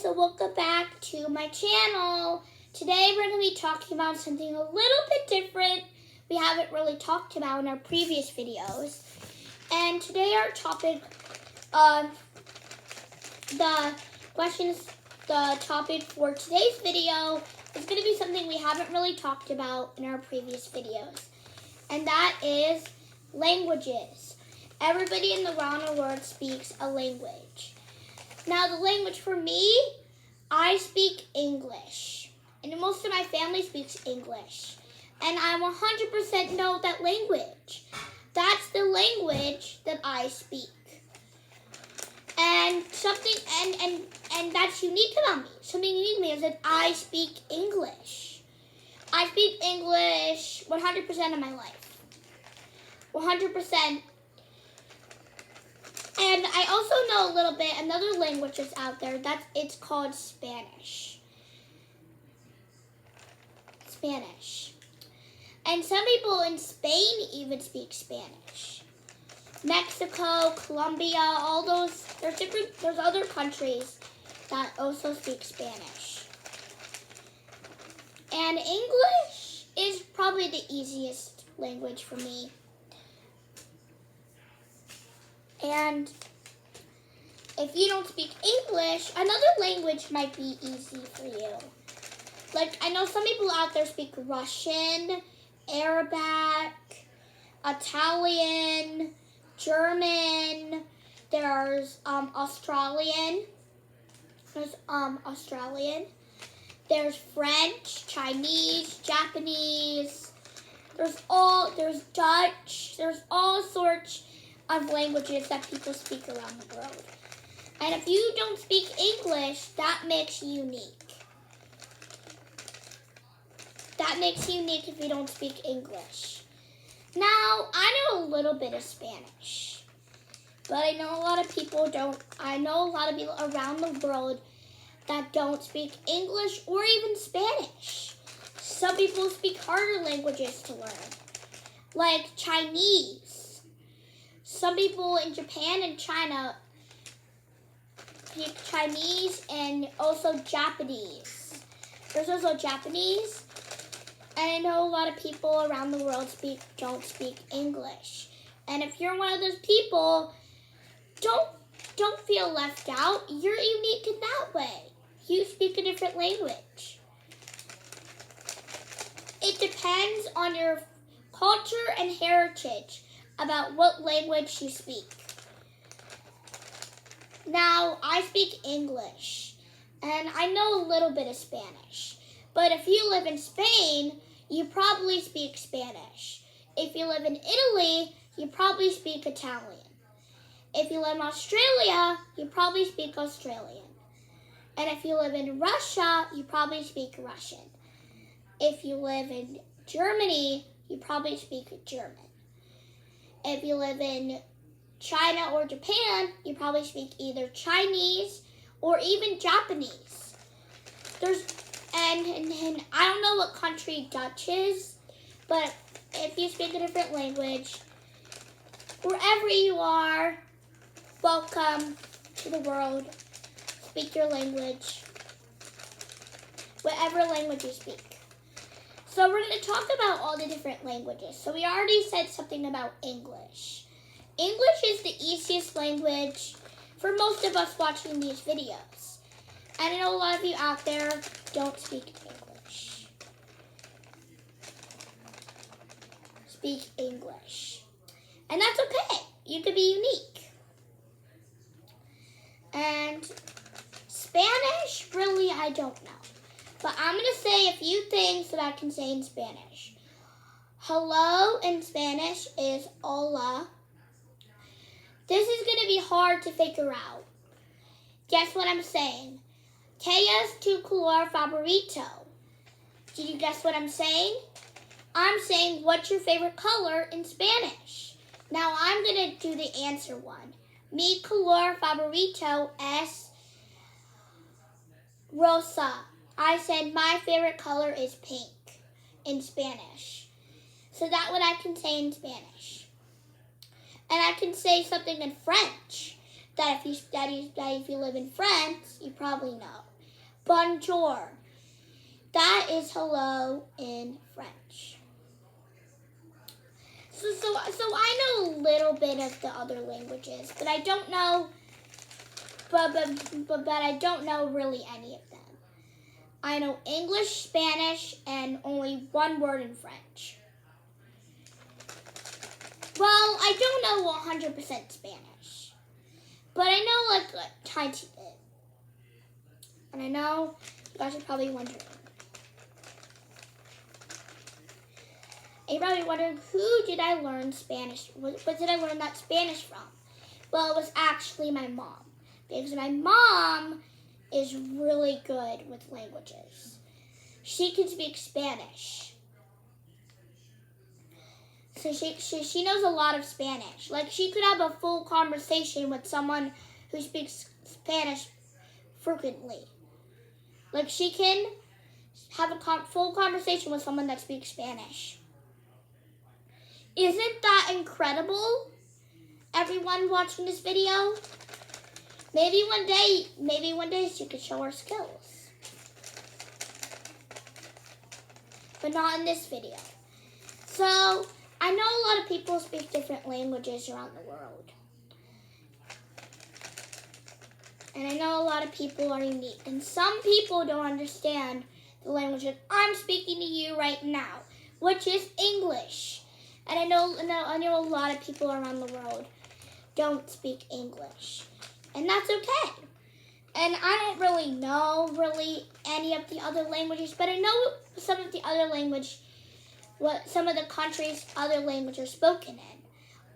so welcome back to my channel. Today we're going to be talking about something a little bit different we haven't really talked about in our previous videos. And today our topic, the topic for today's video is going to be something we haven't really talked about in our previous videos. And that is languages. Everybody in the world speaks a language. Now, the language for me, I speak English. And most of my family speaks English. And I 100% know that language. That's the language that I speak. And and that's unique about me. Something unique about me is that I speak English. I speak English 100% of my life. 100%. And I also know a little bit, another language that's out there, it's called Spanish. Spanish. And some people in Spain even speak Spanish. Mexico, Colombia, all those, there's other countries that also speak Spanish. And English is probably the easiest language for me. And if you don't speak English, another language might be easy for you. Like, I know some people out there speak Russian, Arabic, Italian, German. There's Australian. There's French, Chinese, Japanese. There's Dutch. There's all sorts of languages that people speak around the world. And if you don't speak English, that makes you unique. That makes you unique if you don't speak English. Now, I know a little bit of Spanish, but I know a lot of people around the world that don't speak English or even Spanish. Some people speak harder languages to learn, like Chinese. Some people in Japan and China speak Chinese and also Japanese. There's also Japanese. And I know a lot of people around the world don't speak English. And if you're one of those people, don't feel left out. You're unique in that way. You speak a different language. It depends on your culture and heritage about what language you speak. Now, I speak English, and I know a little bit of Spanish. But if you live in Spain, you probably speak Spanish. If you live in Italy, you probably speak Italian. If you live in Australia, you probably speak Australian. And if you live in Russia, you probably speak Russian. If you live in Germany, you probably speak German. If you live in China or Japan, you probably speak either Chinese or even Japanese. And I don't know what country Dutch is, but if you speak a different language, wherever you are, welcome to the world. Speak your language, whatever language you speak. So we're going to talk about all the different languages. So we already said something about English. English is the easiest language for most of us watching these videos. And I know a lot of you out there don't speak English. Speak English. And that's okay. You can be unique. And Spanish, really, I don't know. But I'm going to say a few things that I can say in Spanish. Hello in Spanish is hola. This is going to be hard to figure out. Guess what I'm saying? ¿Qué es tu color favorito? Did you guess what I'm saying? I'm saying, what's your favorite color in Spanish? Now I'm going to do the answer one. Mi color favorito es rosa. I said my favorite color is pink in Spanish. So that's what I can say in Spanish. And I can say something in French that if you live in France, you probably know. bonjour. That is hello in French. So I know a little bit of the other languages, but I don't know, but I don't know really any of them. I know English, Spanish, and only one word in French. Well, I don't know 100% Spanish, but I know like a tiny bit. And I know you guys are probably wondering. And you're probably wondering, who did I learn Spanish? What did I learn that Spanish from? Well, it was actually my mom. Because my mom is really good with languages. She can speak Spanish. So she knows a lot of Spanish. Like, she could have a full conversation with someone who speaks Spanish frequently. Like, she can have a full conversation with someone that speaks Spanish. Isn't that incredible? Everyone watching this video? Maybe one day she could show her skills. But not in this video. So, I know a lot of people speak different languages around the world. And I know a lot of people are unique. And some people don't understand the language that I'm speaking to you right now, which is English. And I know a lot of people around the world don't speak English. And that's okay. And I don't really know any of the other languages, but I know some of the other what some of the countries' other languages are spoken in.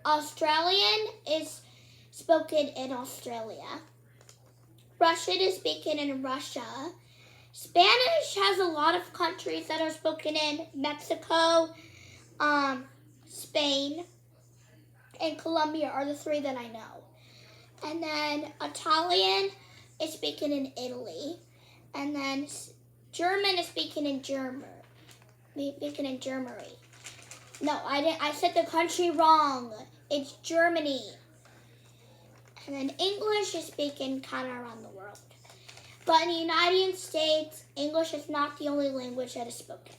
Australian is spoken in Australia. Russian is spoken in Russia. Spanish has a lot of countries that are spoken in. Mexico, Spain, and Colombia are the three that I know. And then Italian is spoken in Italy. And then German is spoken in Germany. No, I said the country wrong. It's Germany. And then English is spoken kind of around the world. But in the United States, English is not the only language that is spoken.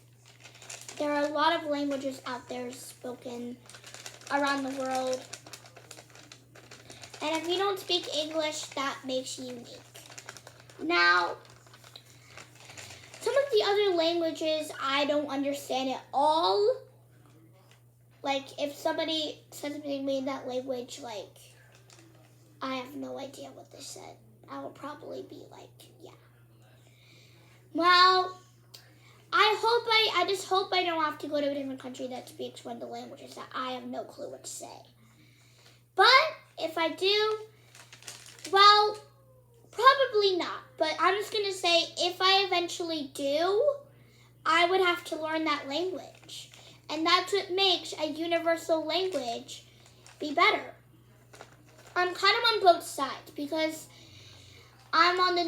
There are a lot of languages out there spoken around the world. And if you don't speak English, that makes you unique. Now, some of the other languages I don't understand at all. Like, if somebody says something to me in that language, like, I have no idea what they said. I will probably be like, yeah. Well, I just hope I don't have to go to a different country that speaks one of the languages that I have no clue what to say. But if I do, well, probably not. But I'm just going to say, if I eventually do, I would have to learn that language. And that's what makes a universal language be better. I'm kind of on both sides because I'm on the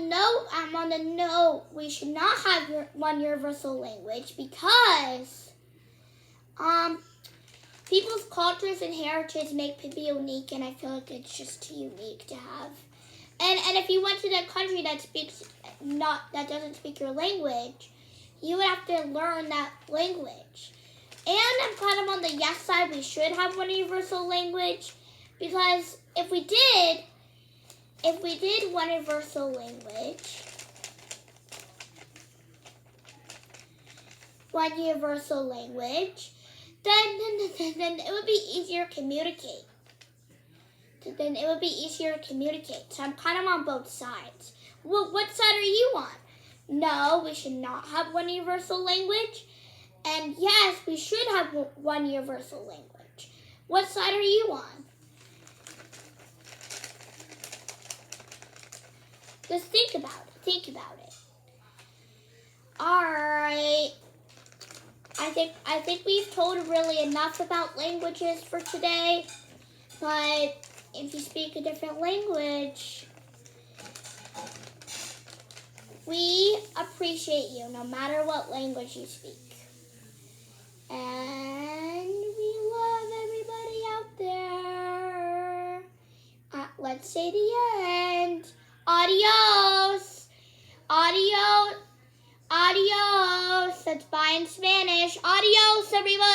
no, we should not have one universal language because people's cultures and heritage make people unique, and I feel like it's just too unique to have. And if you went to that country that doesn't speak your language, you would have to learn that language. And I'm kind of on the yes side, we should have one universal language, because if we did one universal language, then it would be easier to communicate. So I'm kind of on both sides. Well, what side are you on? No, we should not have one universal language. And yes, we should have one universal language. What side are you on? Just think about it. All right. I think we've told really enough about languages for today. But if you speak a different language, we appreciate you no matter what language you speak. And we love everybody out there. Let's say the end. Adios. Adios. Adios. That's bye in Spanish. Adios, everybody.